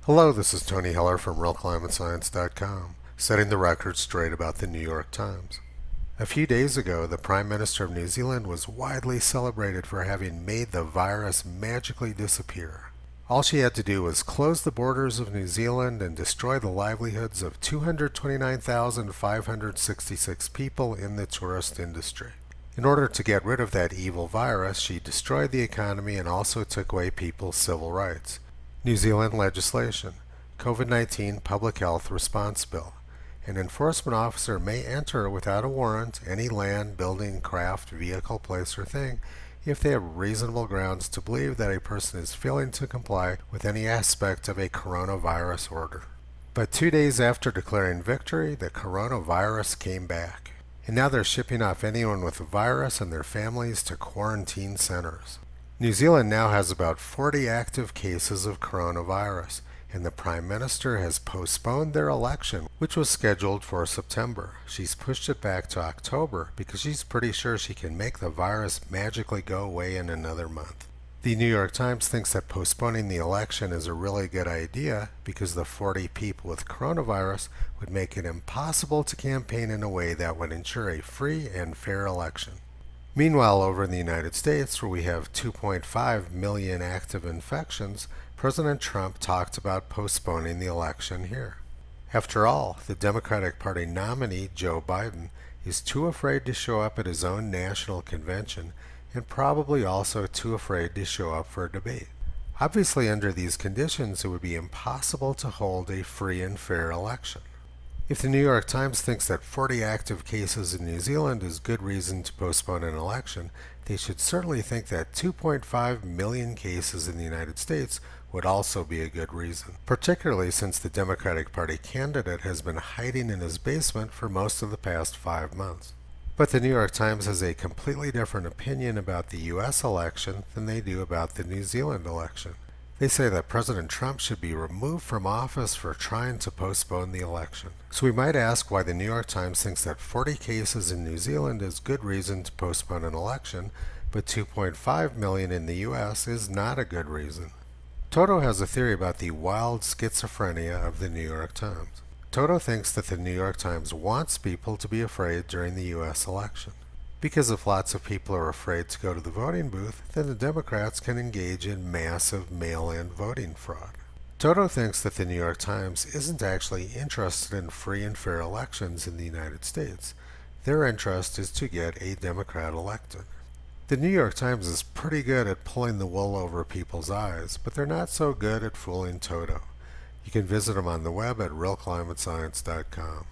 Hello, this is Tony Heller from RealClimateScience.com, setting the record straight about the New York Times. A few days ago, the Prime Minister of New Zealand was widely celebrated for having made the virus magically disappear. All she had to do was close the borders of New Zealand and destroy the livelihoods of 229,566 people in the tourist industry. In order to get rid of that evil virus, she destroyed the economy and also took away people's civil rights. New Zealand legislation, COVID-19 Public Health Response Bill. An enforcement officer may enter without a warrant any land, building, craft, vehicle, place, or thing if they have reasonable grounds to believe that a person is failing to comply with any aspect of a coronavirus order. But 2 days after declaring victory, the coronavirus came back. And now they're shipping off anyone with the virus and their families to quarantine centers. New Zealand now has about 40 active cases of coronavirus, and the Prime Minister has postponed their election, which was scheduled for September. She's pushed it back to October because she's pretty sure she can make the virus magically go away in another month. The New York Times thinks that postponing the election is a really good idea because the 40 people with coronavirus would make it impossible to campaign in a way that would ensure a free and fair election. Meanwhile, over in the United States, where we have 2.5 million active infections, President Trump talked about postponing the election here. After all, the Democratic Party nominee, Joe Biden, is too afraid to show up at his own national convention and probably also too afraid to show up for a debate. Obviously, under these conditions, it would be impossible to hold a free and fair election. If the New York Times thinks that 40 active cases in New Zealand is good reason to postpone an election, they should certainly think that 2.5 million cases in the United States would also be a good reason, particularly since the Democratic Party candidate has been hiding in his basement for most of the past 5 months. But the New York Times has a completely different opinion about the U.S. election than they do about the New Zealand election. They say that President Trump should be removed from office for trying to postpone the election. So we might ask why the New York Times thinks that 40 cases in New Zealand is good reason to postpone an election, but 2.5 million in the U.S. is not a good reason. Toto has a theory about the wild schizophrenia of the New York Times. Toto thinks that the New York Times wants people to be afraid during the U.S. election. Because if lots of people are afraid to go to the voting booth, then the Democrats can engage in massive mail-in voting fraud. Toto thinks that the New York Times isn't actually interested in free and fair elections in the United States. Their interest is to get a Democrat elected. The New York Times is pretty good at pulling the wool over people's eyes, but they're not so good at fooling Toto. You can visit them on the web at realclimatescience.com.